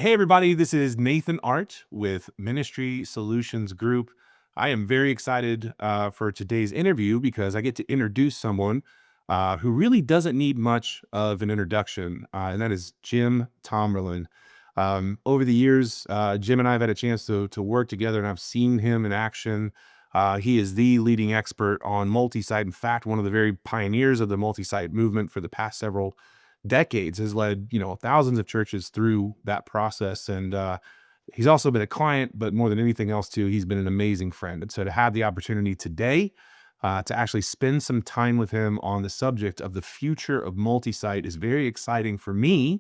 Hey, everybody, this is Nathan Artt with Ministry Solutions Group. I am very excited for today's interview because I get to introduce someone who really doesn't need much of an introduction, and that is Jim Tomberlin. Over the years, Jim and I have had a chance to work together, and I've seen him in action. He is the leading expert on multi-site. In fact, one of the very pioneers of the multi-site movement for the past several decades, has led, thousands of churches through that process. And he's also been a client, but more than anything else too, he's been an amazing friend. And so to have the opportunity today to actually spend some time with him on the subject of the future of multi-site is very exciting for me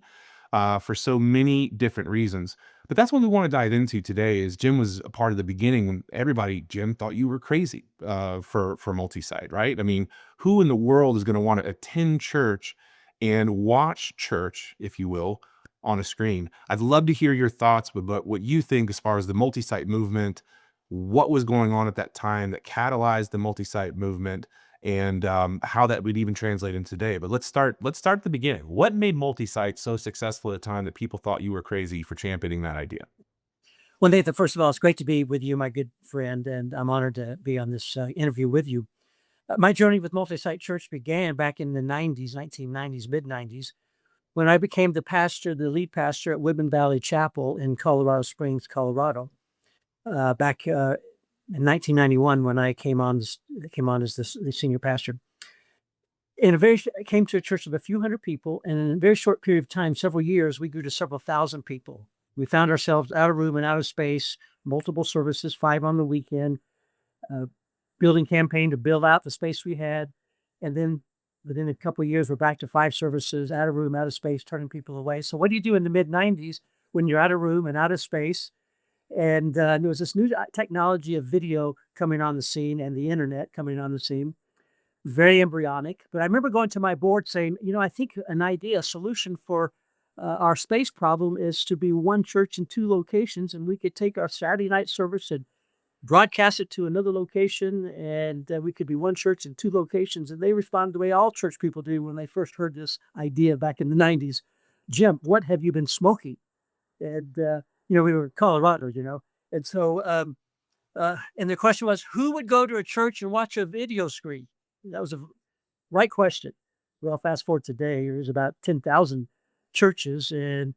for so many different reasons. But that's what we want to dive into today. Is Jim was a part of the beginning when everybody, Jim, thought you were crazy for multi-site, right? I mean, who in the world is going to want to attend church and watch church, if you will, on a screen? I'd love to hear your thoughts, but what you think as far as the multi-site movement, what was going on at that time that catalyzed the multi-site movement, and how that would even translate into today. But let's start at the beginning. What made multi-site so successful at a time that people thought you were crazy for championing that idea? Well, Nathan, first of all, it's great to be with you, my good friend, and I'm honored to be on this interview with you. My journey with Multi-Site Church began back in the 90s, 1990s, mid-90s, when I became the lead pastor at Woodman Valley Chapel in Colorado Springs, Colorado, back in 1991 when I came on as the senior pastor. I came to a church of a few hundred people, and in a very short period of time, several years, we grew to several thousand people. We found ourselves out of room and out of space, multiple services, 5 on the weekend, building campaign to build out the space we had. And then within a couple of years, we're back to 5 services, out of room, out of space, turning people away. So what do you do in the mid 90s when you're out of room and out of space? And there was this new technology of video coming on the scene and the internet coming on the scene, very embryonic. But I remember going to my board saying, I think a solution for our space problem is to be one church in 2 locations, and we could take our Saturday night service and broadcast it to another location, and we could be one church in 2 locations. And they responded the way all church people do when they first heard this idea back in the 90s. Jim, what have you been smoking? And, we were in Colorado, And so, and the question was, who would go to a church and watch a video screen? That was a right question. Well, fast forward today, there's about 10,000 churches and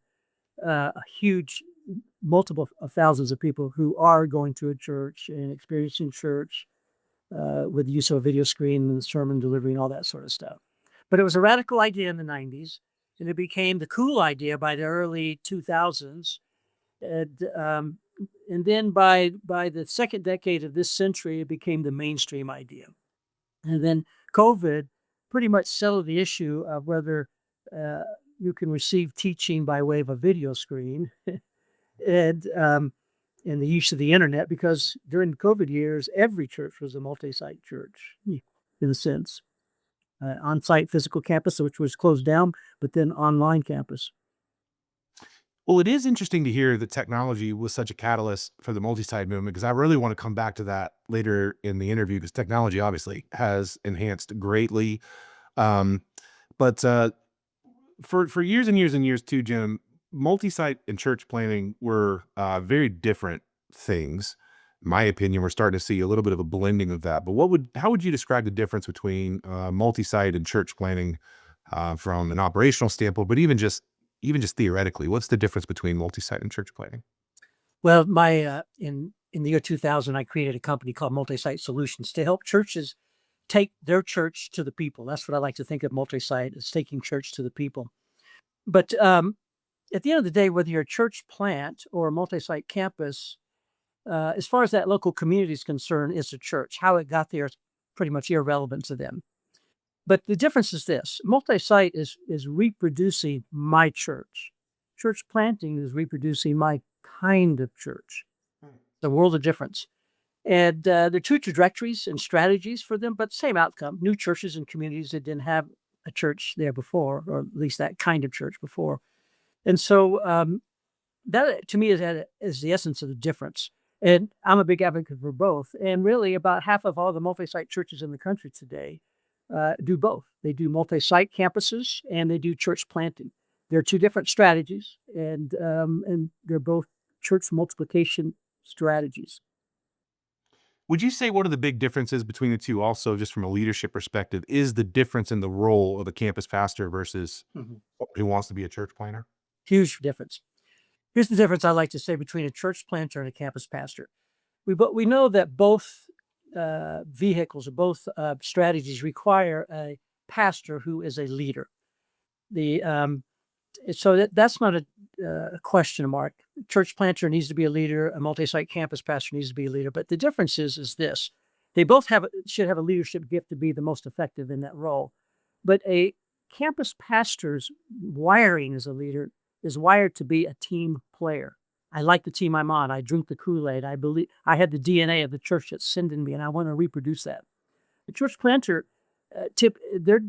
a huge multiple of thousands of people who are going to a church and experiencing church with the use of a video screen and sermon delivery and all that sort of stuff. But it was a radical idea in the 90s, and it became the cool idea by the early 2000s. And then by the second decade of this century, it became the mainstream idea. And then COVID pretty much settled the issue of whether you can receive teaching by way of a video screen and the use of the internet, because during the COVID years, every church was a multi-site church in a sense. On-site physical campus, which was closed down, but then online campus. Well, it is interesting to hear that technology was such a catalyst for the multi-site movement, because I really want to come back to that later in the interview, because technology obviously has enhanced greatly. But for years and years and years too, Jim, multi-site and church planning were very different things. In my opinion, we're starting to see a little bit of a blending of that. But how would you describe the difference between multi-site and church planning from an operational standpoint, but even just theoretically? What's the difference between multi-site and church planning? Well, in the year 2000, I created a company called Multisite Solutions to help churches take their church to the people. That's what I like to think of multi-site as, taking church to the people. But at the end of the day, whether you're a church plant or a multi-site campus, as far as that local community is concerned, it's a church. How it got there is pretty much irrelevant to them. But the difference is this: multi-site is reproducing my church. Church planting is reproducing my kind of church. The world of difference. And there are 2 trajectories and strategies for them, but same outcome. New churches and communities that didn't have a church there before, or at least that kind of church before. And so that to me is the essence of the difference. And I'm a big advocate for both. And really about half of all the multi-site churches in the country today do both. They do multi-site campuses and they do church planting. They're two different strategies, and they're both church multiplication strategies. Would you say one of the big differences between the two also, just from a leadership perspective, is the difference in the role of a campus pastor versus Mhm. who wants to be a church planner? Huge difference. Here's the difference I like to say between a church planter and a campus pastor. We know that both vehicles or both strategies require a pastor who is a leader. The So that's not a question mark. Church planter needs to be a leader. A multi-site campus pastor needs to be a leader. But the difference is this: they both should have a leadership gift to be the most effective in that role. But a campus pastor's wiring as a leader is wired to be a team player. I like the team I'm on. I drink the Kool-Aid. I believe I had the DNA of the church that's sending me, and I want to reproduce that. The church planter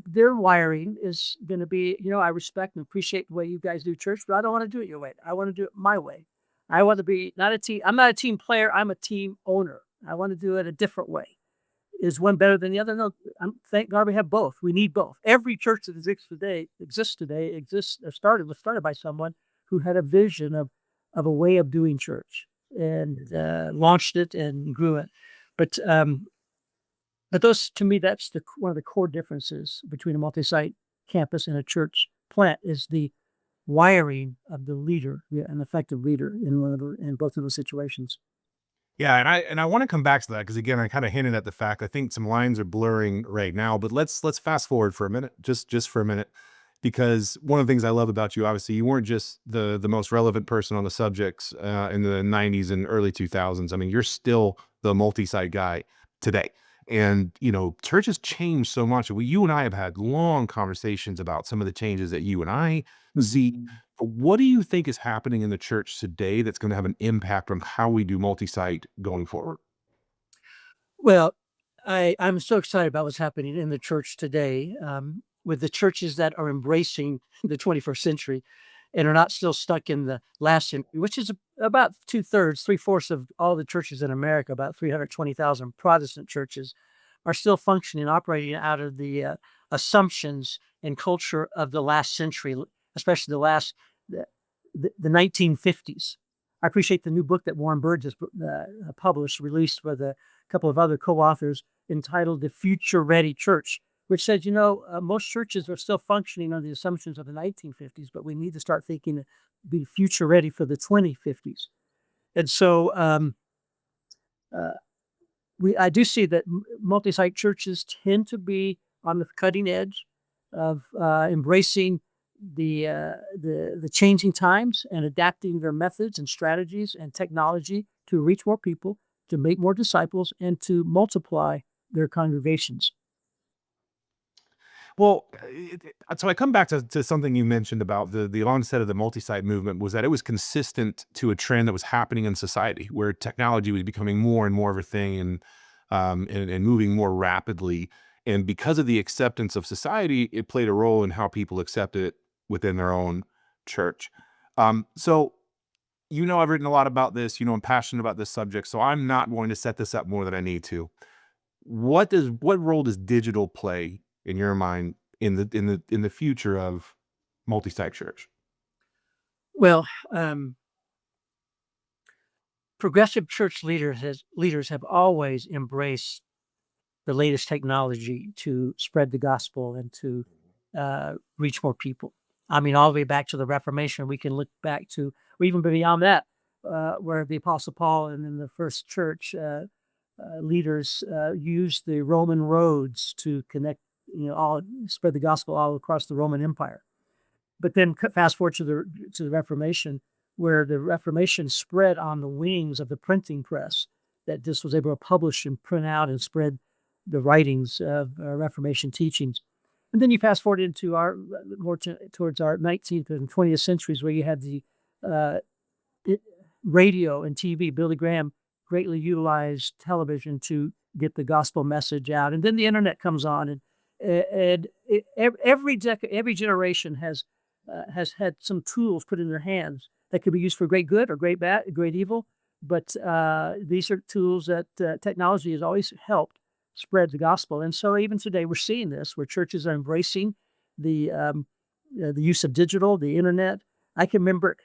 their wiring is going to be, I respect and appreciate the way you guys do church, but I don't want to do it your way. I want to do it my way. I want to be not a team. I'm not a team player. I'm a team owner. I want to do it a different way. Is one better than the other? No. Thank God we have both. We need both. Every church that was started by someone who had a vision of a way of doing church and launched it and grew it. But those, to me, that's one of the core differences between a multi-site campus and a church plant is the wiring of the leader, an effective leader in both of those situations. Yeah, and I want to come back to that because again, I kind of hinted at the fact I think some lines are blurring right now, but let's fast forward for a minute, just for a minute, because one of the things I love about you, obviously, you weren't just the most relevant person on the subjects in the '90s and early 2000s. I mean, you're still the multi-site guy today. And church has changed so much. You and I have had long conversations about some of the changes that you and I see. What do you think is happening in the church today that's going to have an impact on how we do multi-site going forward? Well, I'm so excited about what's happening in the church today, with the churches that are embracing the 21st century and are not still stuck in the last century, which is about two-thirds, three-fourths of all the churches in America. About 320,000 Protestant churches are still functioning, operating out of the assumptions and culture of the last century, especially the, the 1950s. I appreciate the new book that Warren Bird just published, released with a couple of other co-authors, entitled "The Future Ready Church," which says, most churches are still functioning on the assumptions of the 1950s, but we need to start thinking to be future ready for the 2050s. And so uh, I do see that multi-site churches tend to be on the cutting edge of embracing the changing times and adapting their methods and strategies and technology to reach more people, to make more disciples, and to multiply their congregations. Well, so I come back to something you mentioned about the onset of the multi-site movement was that it was consistent to a trend that was happening in society where technology was becoming more and more of a thing and moving more rapidly. And because of the acceptance of society, it played a role in how people accepted it within their own church. So I've written a lot about this. I'm passionate about this subject, so I'm not going to set this up more than I need to. What role does digital play in your mind in the future of multi-site church? Well, progressive church leaders have always embraced the latest technology to spread the gospel and to reach more people. I mean, all the way back to the Reformation, we can look back to, or even beyond that, where the Apostle Paul and in the first church leaders used the Roman roads to connect, all spread the gospel all across the Roman Empire. But then fast forward to the Reformation, where the Reformation spread on the wings of the printing press, that this was able to publish and print out and spread the writings of Reformation teachings. And then you fast forward into towards our 19th and 20th centuries, where you had the uh, radio and TV. Billy Graham greatly utilized television to get the gospel message out, and then the internet comes on, every generation has had some tools put in their hands that could be used for great good or great bad, great evil. But these are tools that technology has always helped spread the gospel. And so even today we're seeing this, where churches are embracing the the use of digital, the internet. I can remember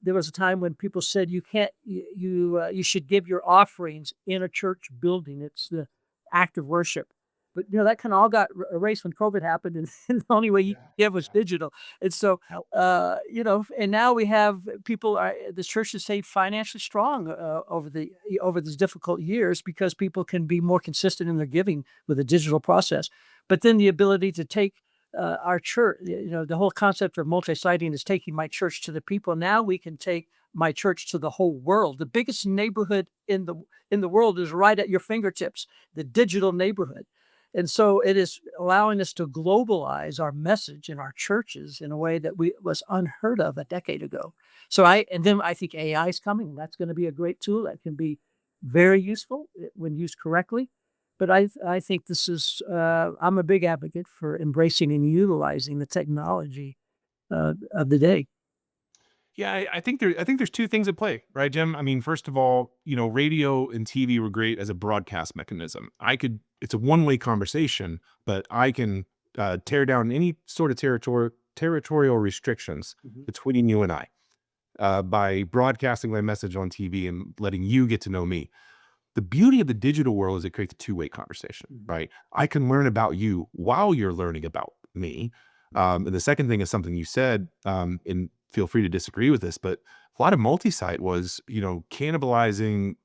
there was a time when people said you can't, you should give your offerings in a church building. It's the act of worship. But that kind of all got erased when COVID happened, and the only way you could give was digital. And so, and now we have people. The church is stayed financially strong over these difficult years because people can be more consistent in their giving with a digital process. But then the ability to take our church, the whole concept of multi-siting is taking my church to the people. Now we can take my church to the whole world. The biggest neighborhood in the world is right at your fingertips, the digital neighborhood. And so it is allowing us to globalize our message in our churches in a way that was unheard of a decade ago. And then I think AI is coming. That's going to be a great tool that can be very useful when used correctly. But I think this is, I'm a big advocate for embracing and utilizing the technology of the day. Yeah, I think there's two things at play, right, Jim? I mean, first of all, radio and TV were great as a broadcast mechanism. It's a one-way conversation, but I can tear down any sort of territorial restrictions between you and I by broadcasting my message on TV and letting you get to know me. The beauty of the digital world is it creates a two-way conversation, right? I can learn about you while you're learning about me. And the second thing is something you said, and feel free to disagree with this, but a lot of multi-site was, cannibalizing,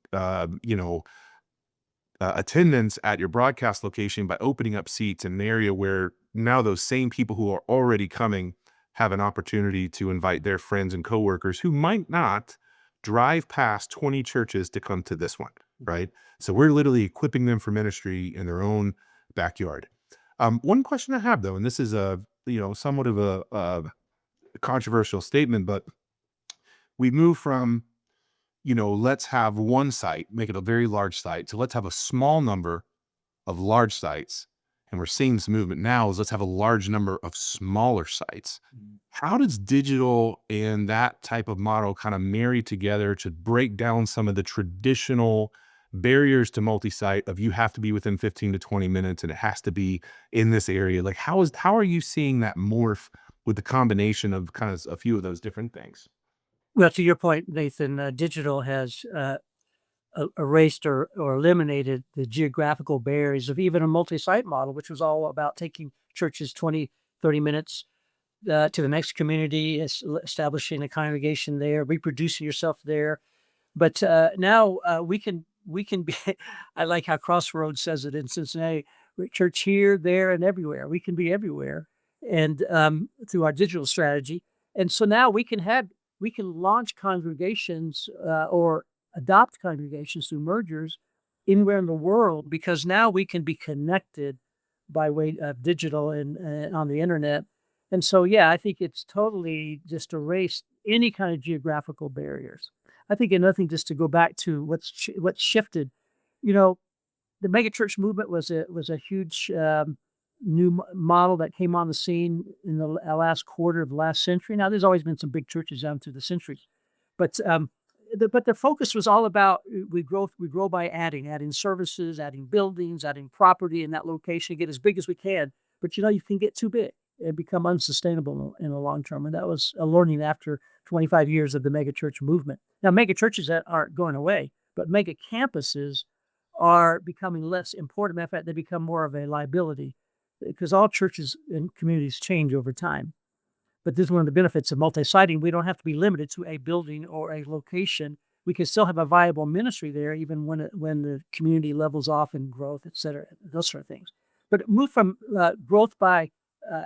attendance at your broadcast location by opening up seats in an area where now those same people who are already coming have an opportunity to invite their friends and coworkers who might not drive past 20 churches to come to this one, right? So we're literally equipping them for ministry in their own backyard. One question I have though, and this is somewhat of a controversial statement, but we move from, let's have one site, make it a very large site, to let's have a small number of large sites. And we're seeing this movement now is let's have a large number of smaller sites. How does digital and that type of model kind of marry together to break down some of the traditional barriers to multi-site of you have to be within 15 to 20 minutes and it has to be in this area? Like how are you seeing that morph with the combination of kind of a few of those different things? Well, to your point, Nathan, digital has erased or eliminated the geographical barriers of even a multi-site model, which was all about taking churches 20, 30 minutes to the next community, establishing a congregation there, reproducing yourself there. But now we can be, I like how Crossroads says it in Cincinnati, church here, there, and everywhere. We can be everywhere and through our digital strategy. And so now we can launch congregations or adopt congregations through mergers anywhere in the world, because now we can be connected by way of digital and on the internet. And so, yeah, I think it's totally just erased any kind of geographical barriers. I think another thing, just to go back to what's shifted, the megachurch movement was a huge new model that came on the scene in the last quarter of the last century. Now, there's always been some big churches down through the centuries, but the focus was all about we grow by adding services, adding buildings, adding property in that location, get as big as we can. But you can get too big and become unsustainable in the long term. And that was a learning after 25 years of the megachurch movement. Now, megachurches that aren't going away, but mega campuses are becoming less important. Matter of fact, they become more of a liability because all churches and communities change over time. But this is one of the benefits of multi-siting. We don't have to be limited to a building or a location. We can still have a viable ministry there, even when the community levels off in growth, et cetera, those sort of things. But move from growth by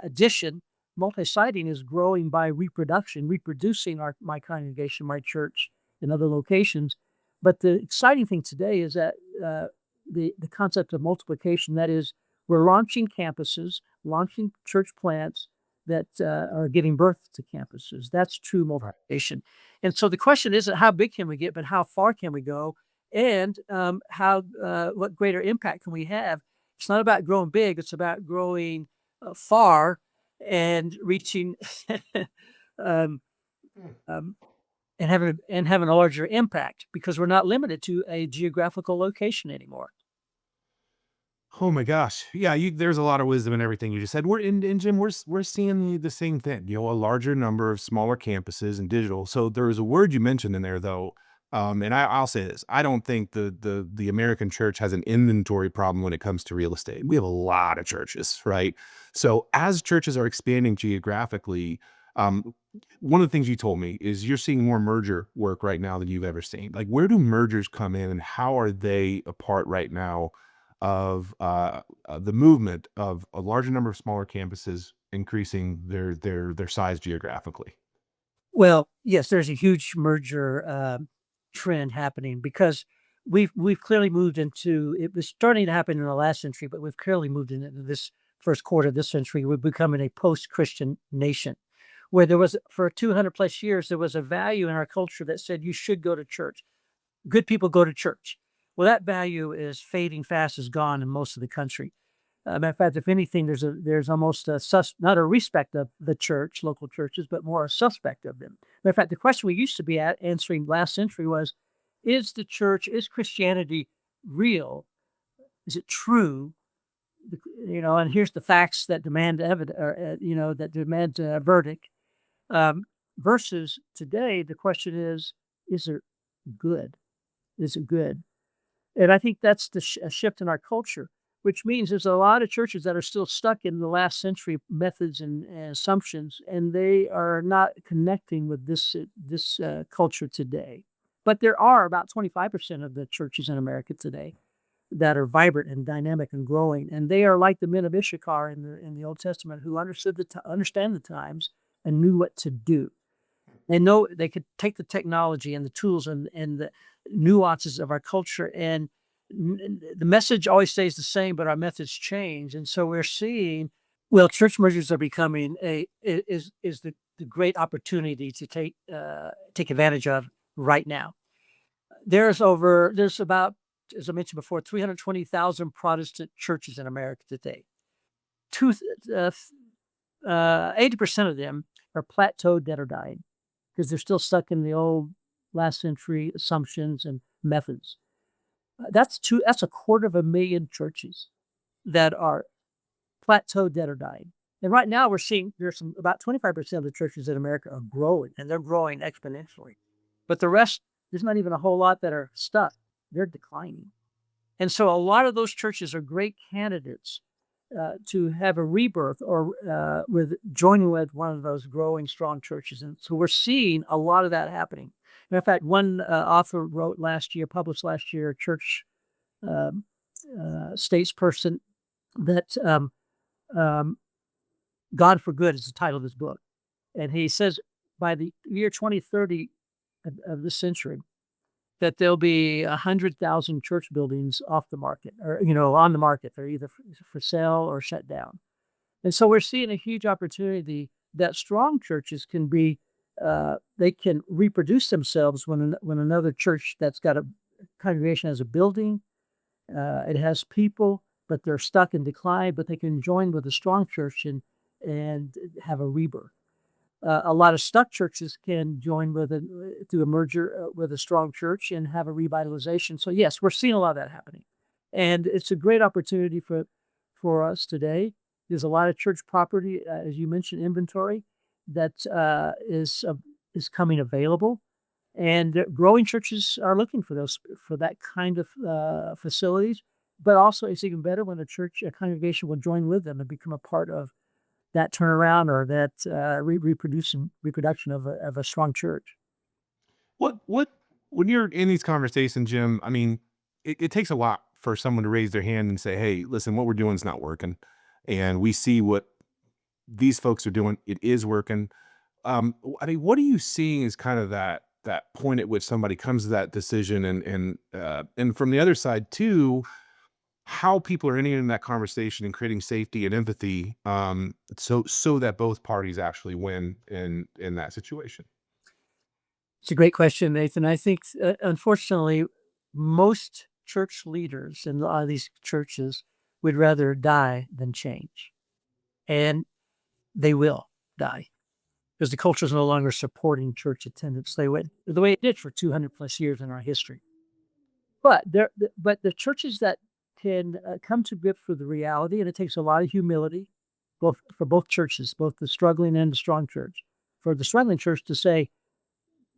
addition, multi-siting is growing by reproduction, reproducing my congregation, my church, in other locations. But the exciting thing today is that the concept of multiplication, that is, we're launching campuses, launching church plants that are giving birth to campuses. That's true multiplication. And so the question isn't how big can we get, but how far can we go, and what greater impact can we have? It's not about growing big; it's about growing far and reaching um, um, and having a larger impact, because we're not limited to a geographical location anymore. Oh my gosh. Yeah, there's a lot of wisdom in everything you just said. In Jim, we're seeing the same thing. A larger number of smaller campuses and digital. So there was a word you mentioned in there though, and I'll say this: I don't think the American church has an inventory problem when it comes to real estate. We have a lot of churches, right? So as churches are expanding geographically, um, one of the things you told me is you're seeing more merger work right now than you've ever seen. Like, where do mergers come in, and how are they a part right now of the movement of a larger number of smaller campuses increasing their size geographically? Well, yes, there's a huge merger trend happening because we've clearly moved into it was starting to happen in the last century, but we've clearly moved into this first quarter of this century. We're becoming a post-Christian nation where there was for 200 plus years there was a value in our culture that said you should go to church. Good people go to church. Well, that value is fading fast, is gone in most of the country. Matter of fact, if anything, there's almost a not a respect of the church, local churches, but more a suspect of them. Matter of fact, the question we used to be answering last century was, is Christianity real? Is it true? And here's the facts that demand evidence, or, that demand a verdict. Versus today, the question is it good? Is it good? And I think that's a shift in our culture, which means there's a lot of churches that are still stuck in the last century methods and assumptions, and they are not connecting with this culture today. But there are about 25% of the churches in America today that are vibrant and dynamic and growing, and they are like the men of Issachar in the Old Testament who understand the times and knew what to do. They know they could take the technology and the tools and the nuances of our culture, and the message always stays the same, but our methods change. And so we're seeing, well, church mergers are becoming the great opportunity to take advantage of right now. There's about, as I mentioned before, 320,000 Protestant churches in America today. 80% of them are plateaued, dead, or dying because they're still stuck in the old last century assumptions and methods. That's 250,000 churches that are plateaued, dead, or dying. And right now we're seeing there's about 25% of the churches in America are growing, and they're growing exponentially. But the rest, there's not even a whole lot that are stuck. They're declining. And so a lot of those churches are great candidates to have a rebirth or joining with one of those growing strong churches. And so we're seeing a lot of that happening. Matter of fact, one author published last year, a church statesperson, that God for Good is the title of his book. And he says by the year 2030 of this century, that there'll be 100,000 church buildings off the market or, on the market. They're either for sale or shut down. And so we're seeing a huge opportunity that strong churches can be, they can reproduce themselves when another church that's got a congregation has a building, it has people, but they're stuck in decline, but they can join with a strong church and have a rebirth. A lot of stuck churches can join through a merger with a strong church and have a revitalization. So yes, we're seeing a lot of that happening, and it's a great opportunity for us today. There's a lot of church property, as you mentioned, inventory that is coming available, and growing churches are looking for that kind of facilities. But also, it's even better when a congregation will join with them and become a part of that turnaround or that reproduction of a strong church. What when you're in these conversations, Jim, I mean, it takes a lot for someone to raise their hand and say, "Hey, listen, what we're doing is not working, and we see what these folks are doing. It is working." I mean, what are you seeing as kind of that point at which somebody comes to that decision, and from the other side too, how people are entering in that conversation and creating safety and empathy, so that both parties actually win in that situation. It's a great question, Nathan. I think, unfortunately, most church leaders in a lot of these churches would rather die than change, and they will die because the culture is no longer supporting church attendance the way it did for 200 plus years in our history. But the churches that can come to grips with the reality, and it takes a lot of humility, both for both churches, both the struggling and the strong church. For the struggling church to say,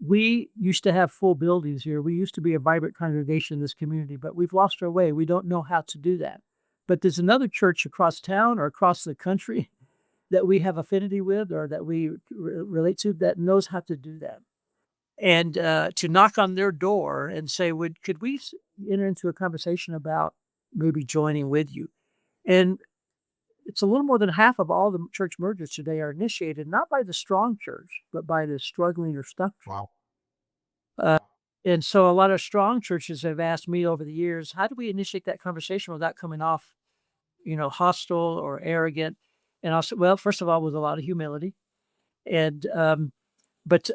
we used to have full buildings here. We used to be a vibrant congregation in this community, but we've lost our way. We don't know how to do that. But there's another church across town or across the country that we have affinity with or that we relate to that knows how to do that. And to knock on their door and say, could we enter into a conversation about maybe joining with you? And it's a little more than half of all the church mergers today are initiated not by the strong church, but by the struggling or stuck church. Wow. Uh, and so a lot of strong churches have asked me over the years, how do we initiate that conversation without coming off, hostile or arrogant? And I'll say, well, first of all, with a lot of humility. And, but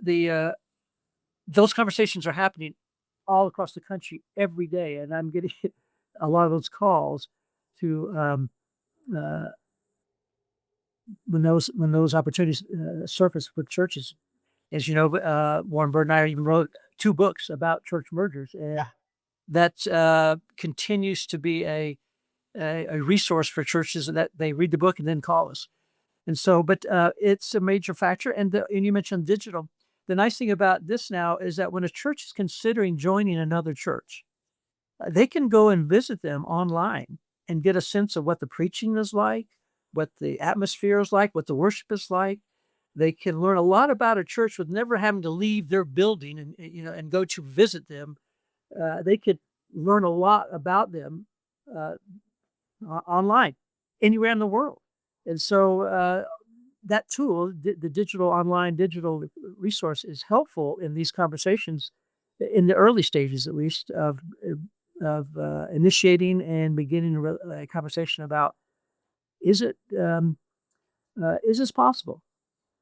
the, those conversations are happening all across the country every day. And I'm getting a lot of those calls to, uh, when those opportunities surface with churches. As you know, Warren Bird and I even wrote 2 books about church mergers, and Yeah. that continues to be a resource for churches that they read the book and then call us. And so, but it's a major factor. And you mentioned digital. The nice thing about this now is that when a church is considering joining another church, they can go and visit them online and get a sense of what the preaching is like, what the atmosphere is like, what the worship is like. They can learn a lot about a church with never having to leave their building and go to visit them. They could learn a lot about them uh, online, anywhere in the world. And so that tool, the digital online digital resource, is helpful in these conversations in the early stages, at least, of initiating and beginning a conversation about is it is this possible?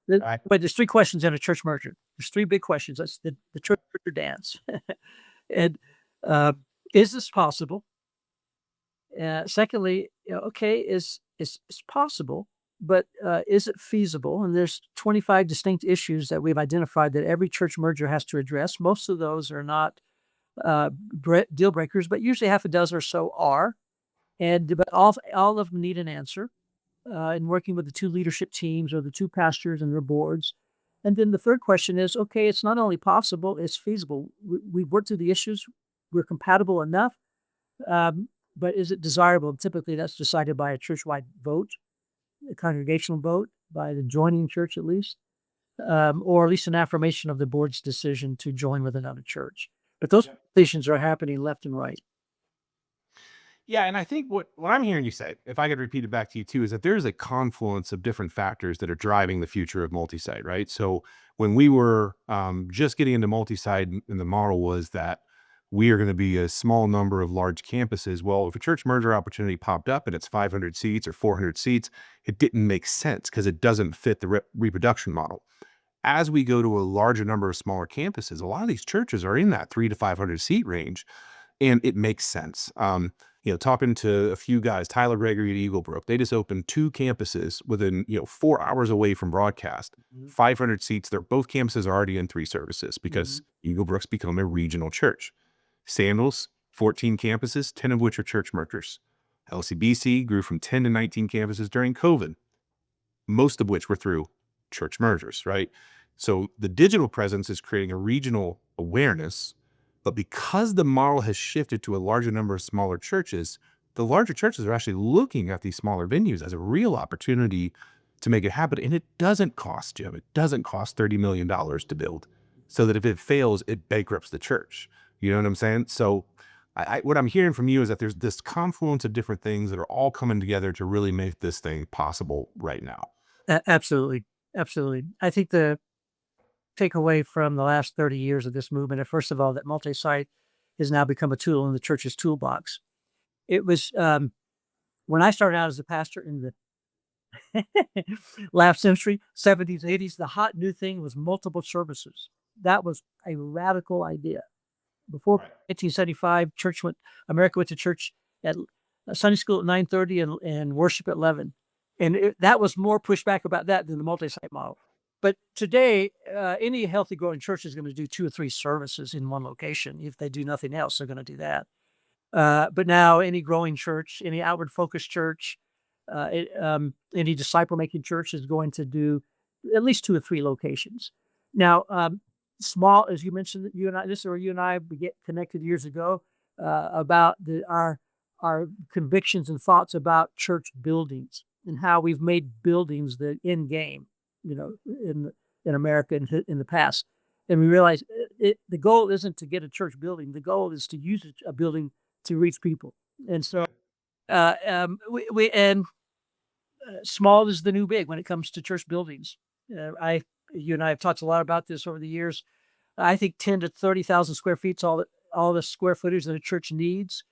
Right. But there's 3 questions in a church merger. There's 3 big questions. That's the church merger dance. And, uh, is this possible? Secondly, okay, is it's possible, but, is it feasible? And there's 25 distinct issues that we've identified that every church merger has to address. Most of those are not, deal breakers, but usually half a dozen or so are. But all of them need an answer in working with the 2 leadership teams or the 2 pastors and their boards. And then the third question is, okay, it's not only possible, it's feasible. We've worked through the issues. We're compatible enough, but is it desirable? Typically, that's decided by a church-wide vote, a congregational vote by the joining church at least, or at least an affirmation of the board's decision to join with another church. But those conversations are happening left and right. Yeah, and I think what I'm hearing you say, if I could repeat it back to you too, is that there's a confluence of different factors that are driving the future of multi-site, right? So when we were just getting into multi-site, and the model was that we are going to be a small number of large campuses. Well, if a church merger opportunity popped up and it's 500 seats or 400 seats, it didn't make sense because it doesn't fit the reproduction model. As we go to a larger number of smaller campuses, a lot of these churches are in that 300 to 500 seat range, and it makes sense. Talking to a few guys, Tyler Gregory at Eagle Brook, they just opened 2 campuses within, 4 hours away from broadcast, Mhm. 500 seats. They're both campuses are already in 3 services because Mhm. Eagle Brook's become a regional church. Sandals, 14 campuses, 10 of which are church mergers. LCBC grew from 10 to 19 campuses during COVID, most of which were through church mergers, right? So the digital presence is creating a regional awareness, but because the model has shifted to a larger number of smaller churches, the larger churches are actually looking at these smaller venues as a real opportunity to make it happen. And it doesn't cost, Jim, it doesn't cost $30 million to build, so that if it fails, it bankrupts the church. You know what I'm saying? So what I'm hearing from you is that there's this confluence of different things that are all coming together to really make this thing possible right now. Absolutely, absolutely. I think the takeaway from the last 30 years of this movement, first of all, that multi-site has now become a tool in the church's toolbox. It was when I started out as a pastor in the last century, 70s, 80s, the hot new thing was multiple services. That was a radical idea. Before Right. 1875, America went to church at Sunday school at 9:30 and worship at 11. And that was more pushback about that than the multi-site model. But today, any healthy growing church is going to do 2 or 3 services in one location. If they do nothing else, they're going to do that. But now any growing church, any outward focused church, any disciple making church is going to do at least 2 or 3 locations. Now, small, as you mentioned, that you and I get connected years ago about our convictions and thoughts about church buildings and how we've made buildings the end game, in America in the past. And we realize the goal isn't to get a church building. The goal is to use a building to reach people. And so, small is the new big when it comes to church buildings. You and I have talked a lot about this over the years. I think 10 to 30,000 square feet is all the square footage that a church needs.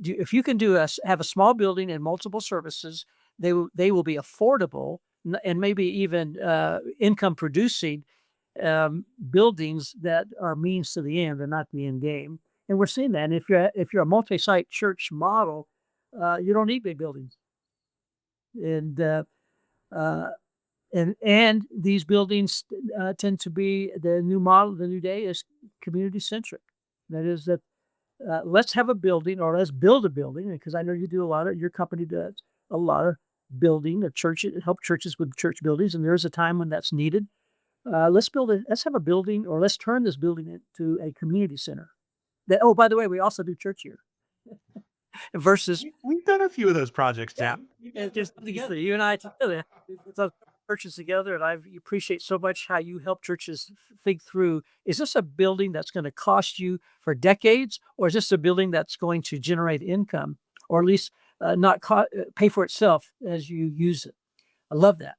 If you can have a small building and multiple services, they will be affordable and maybe even income producing buildings that are means to the end and not the end game. And we're seeing that. And if you're a multi-site church model, you don't need big buildings. And and these buildings tend to be the new model. The new day is community centric. That is that let's have a building or let's build a building, because I know you do your company does a lot of building of churches, help churches with church buildings, and there's a time when that's needed. Let's have a building, or let's turn this building into a community center. Oh, by the way, we also do church here. Versus We've done a few of those projects, Jim. just together, you and I together, churches together, and I appreciate so much how you help churches think through: is this a building that's going to cost you for decades, or is this a building that's going to generate income, or at least not pay for itself as you use it? I love that.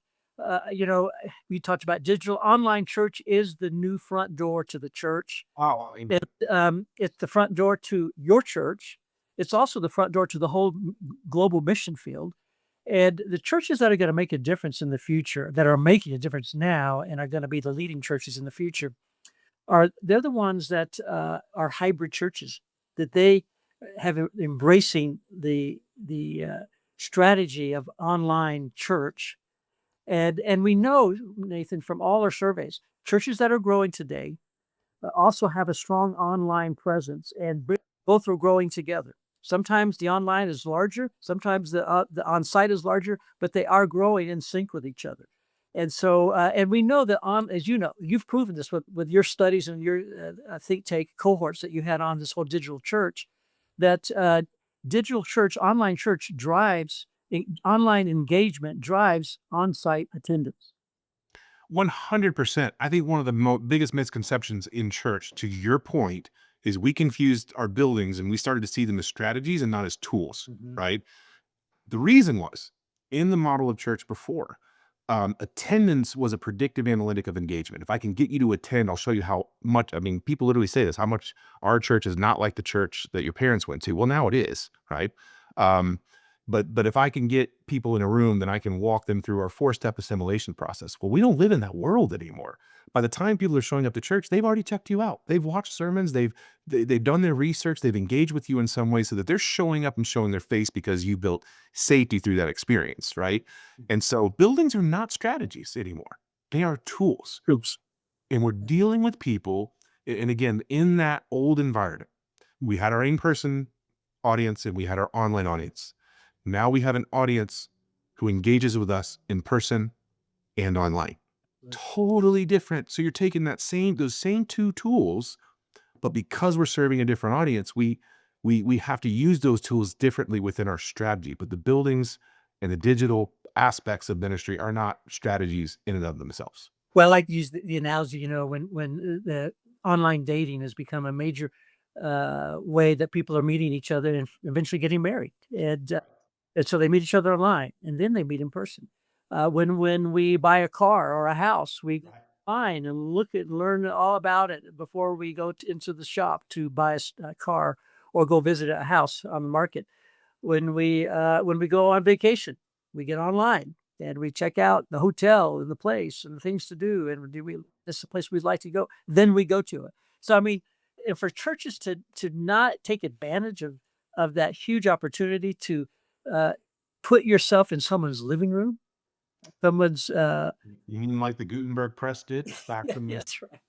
We talked about digital. Online church is the new front door to the church. Wow. It's the front door to your church. It's also the front door to the whole global mission field. And the churches that are going to make a difference in the future, that are making a difference now and are going to be the leading churches in the future, they're the ones that are hybrid churches, that they have embracing the strategy of online church. And we know, Nathan, from all our surveys, churches that are growing today also have a strong online presence, and both are growing together. Sometimes the online is larger, sometimes the on-site is larger, but they are growing in sync with each other. And so, and we know that as you know, you've proven this with your studies and your think tank cohorts that you had on this whole digital church, that digital church, online church online engagement drives on-site attendance. 100%. I think one of the biggest misconceptions in church, to your point, is we confused our buildings and we started to see them as strategies and not as tools, right? The reason was, in the model of church before, attendance was a predictive analytic of engagement. If I can get you to attend, I'll show you how much. I mean, people literally say this, how much our church is not like the church that your parents went to. Well, now it is, right? But if I can get people in a room, then I can walk them through our 4-step assimilation process. Well, we don't live in that world anymore. By the time people are showing up to church, they've already checked you out. They've watched sermons. They've done their research. They've engaged with you in some way so that they're showing up and showing their face because you built safety through that experience, right? And so buildings are not strategies anymore. They are tools. And we're dealing with people. And again, in that old environment, we had our in-person audience and we had our online audience. Now we have an audience who engages with us in person and online. Right. Totally different. So you're taking those same 2 tools, but because we're serving a different audience, we have to use those tools differently within our strategy. But the buildings and the digital aspects of ministry are not strategies in and of themselves. Well, I like to use the analogy, when the online dating has become a major way that people are meeting each other and eventually getting married. And so they meet each other online, and then they meet in person. When we buy a car or a house, we find and learn all about it before we go into the shop to buy a car or go visit a house on the market. When we go on vacation, we get online and we check out the hotel and the place and the things to do, and this is the place we'd like to go. Then we go to it. So I mean, for churches to not take advantage of that huge opportunity to put yourself in someone's living room someone's, You mean like the Gutenberg press did back yeah, from the that's right.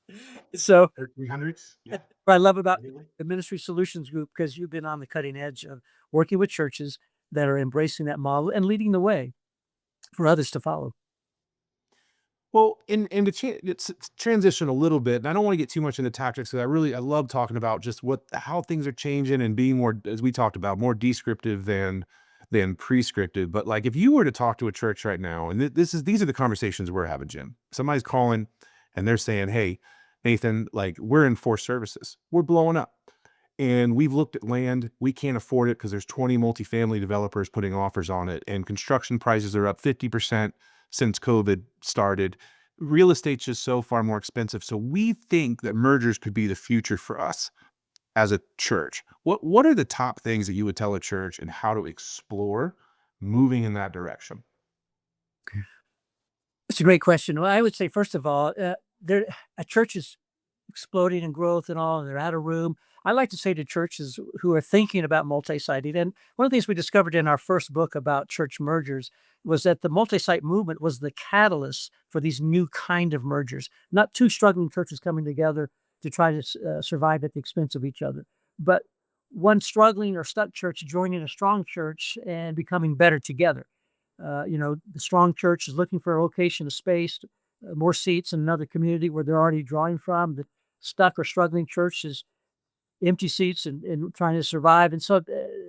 So 1300s? Yeah. what I love about Really? the Ministry Solutions Group, because you've been on the cutting edge of working with churches that are embracing that model and leading the way for others to follow. Well, in the it's transition a little bit, and I don't want to get too much into tactics. 'Cause I love talking about just how things are changing and being more, as we talked about, more descriptive than prescriptive. But like, if you were to talk to a church right now, and these are the conversations we're having, Jim. Somebody's calling, and they're saying, "Hey, Nathan, like we're in 4 services, we're blowing up, and we've looked at land, we can't afford it because there's 20 multifamily developers putting offers on it, and construction prices are up 50% since COVID started. Real estate's just so far more expensive. So we think that mergers could be the future for us as a church." What are the top things that you would tell a church and how to explore moving in that direction? It's a great question. Well, I would say, first of all, there a church is exploding in growth and all, and they're out of room. I like to say to churches who are thinking about multi-siting, and one of the things we discovered in our first book about church mergers was that the multi-site movement was the catalyst for these new kind of mergers, not two struggling churches coming together to try to survive at the expense of each other, but one struggling or stuck church joining a strong church and becoming better together. The strong church is looking for a location, a space, more seats in another community where they're already drawing from. The stuck or struggling church is empty seats and trying to survive. And so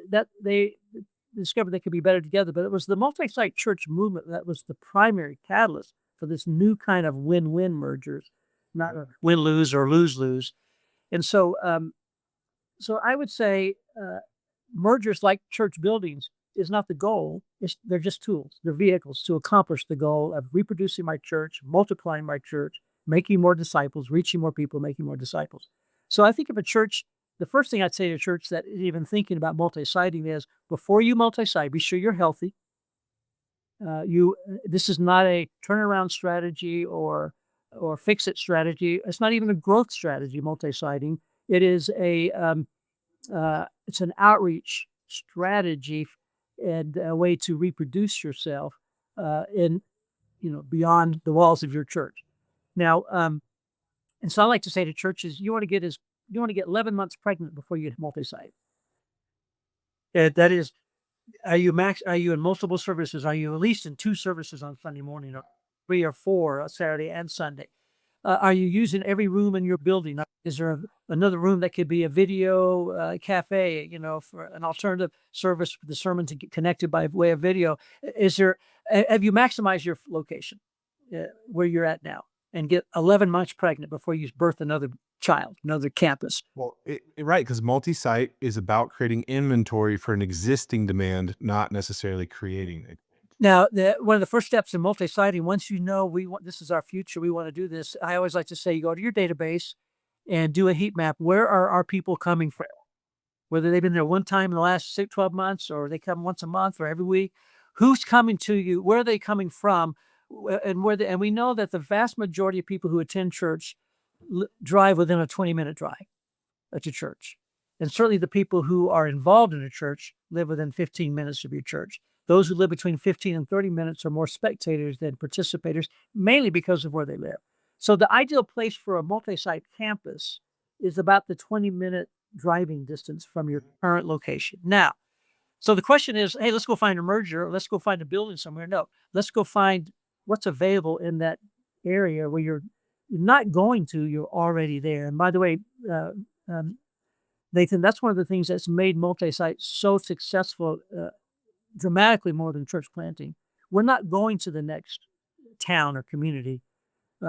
that they discovered they could be better together. But it was the multi-site church movement that was the primary catalyst for this new kind of win-win mergers, not a win-lose or lose-lose. And so I would say mergers like church buildings is not the goal. They're just tools. They're vehicles to accomplish the goal of reproducing my church, multiplying my church, making more disciples, reaching more people, making more disciples. So I think if a church, the first thing I'd say to a church that is even thinking about multi-siting is before you multi-site, be sure you're healthy. This is not a turnaround strategy or fix it strategy. It's not even a growth strategy. Multi-siting. It is it's an outreach strategy and a way to reproduce yourself in beyond the walls of your church. Now, and so I like to say to churches, you want to get 11 months pregnant before you multi-site. That is, are you in multiple services? Are you at least in 2 services on Sunday morning, or 3 or 4 Saturday and Sunday? Are you using every room in your building? Is there another room that could be a video cafe, for an alternative service for the sermon to get connected by way of video? Have you maximized your location where you're at now and get 11 months pregnant before you birth another child, another campus? Well, right, because multi-site is about creating inventory for an existing demand, not necessarily creating it. Now, one of the first steps in multi-siting, once you know this is our future, we want to do this. I always like to say, you go to your database and do a heat map. Where are our people coming from? Whether they've been there one time in the last 12 months, or they come once a month or every week, who's coming to you? Where are they coming from? And we know that the vast majority of people who attend church drive within a 20-minute drive to church. And certainly the people who are involved in a church live within 15 minutes of your church. Those who live between 15 and 30 minutes are more spectators than participators, mainly because of where they live. So the ideal place for a multi-site campus is about the 20-minute driving distance from your current location. Now, so the question is, hey, let's go find a merger, or let's go find a building somewhere. No, let's go find what's available in that area where you're not going to, you're already there. And by the way, Nathan, that's one of the things that's made multi-site so successful, dramatically more than church planting. We're not going to the next town or community.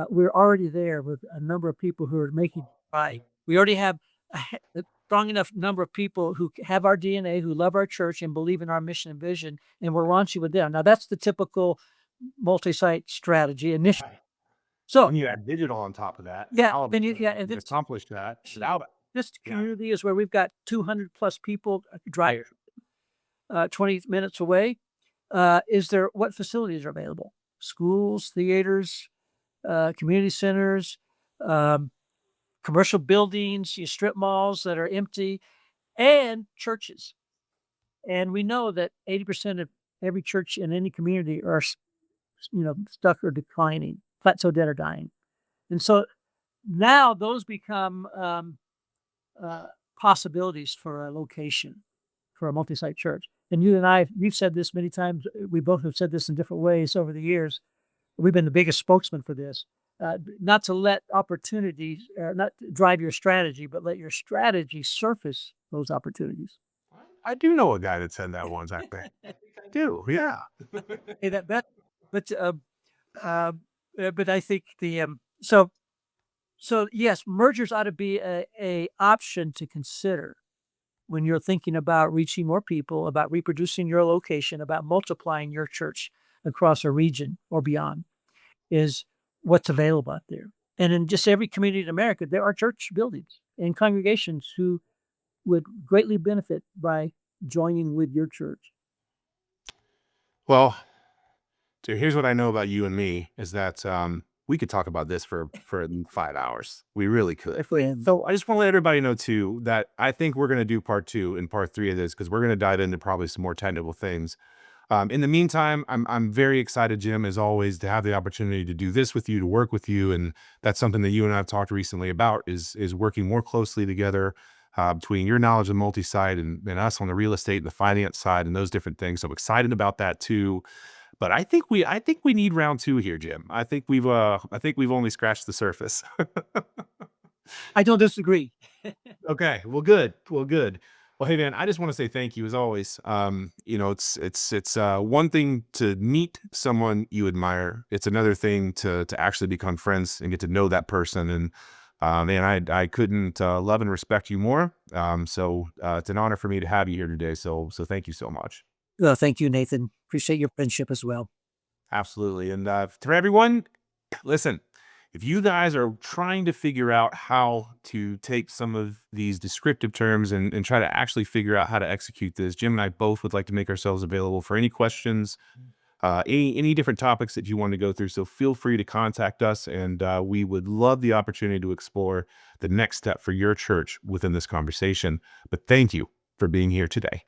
We're already there with a number of people who are making right. We already have a strong enough number of people who have our DNA, who love our church and believe in our mission and vision, and we're launching with them. Now, that's the typical multi-site strategy initially. Right. So, When you add digital on top of that, yeah, how and you accomplish that without it. this Yeah. community is where we've got 200 plus people drive 20 minutes away. What facilities are available? Schools, theaters, community centers, commercial buildings, strip malls that are empty, and churches. And we know that 80% of every church in any community are stuck or declining, plateaued dead or dying. And so now those become possibilities for a location, for a multi-site church. And you and I, we've said this many times. We both have said this in different ways over the years. We've been the biggest spokesman for this. Not to let opportunities, not to drive your strategy, but let your strategy surface those opportunities. I do know a guy that said that once, I think. I do, yeah. Hey, but but I think so yes, mergers ought to be a option to consider when you're thinking about reaching more people, about reproducing your location, about multiplying your church across a region or beyond, is what's available out there. And in just every community in America, there are church buildings and congregations who would greatly benefit by joining with your church. Well, dude, here's what I know about you and me is that we could talk about this for 5 hours. We really could. If we have, So I just want to let everybody know too that I think we're going to do part 2 and part 3 of this because we're going to dive into probably some more technical things. In the meantime, I'm very excited, Jim, as always, to have the opportunity to do this with you, to work with you, and that's something that you and I have talked recently about is working more closely together between your knowledge of multi-site and us on the real estate and the finance side and those different things. So I'm excited about that too. But I think we need round 2 here, Jim. I think we've only scratched the surface. I don't disagree. Okay, well, good. Well, good. Well, hey, man, I just want to say thank you as always. It's one thing to meet someone you admire. It's another thing to actually become friends and get to know that person. And man, I couldn't love and respect you more. So it's an honor for me to have you here today. So thank you so much. Well, thank you, Nathan. Appreciate your friendship as well. Absolutely. And to everyone, listen, if you guys are trying to figure out how to take some of these descriptive terms and try to actually figure out how to execute this, Jim and I both would like to make ourselves available for any questions, any different topics that you want to go through. So feel free to contact us, and we would love the opportunity to explore the next step for your church within this conversation. But thank you for being here today.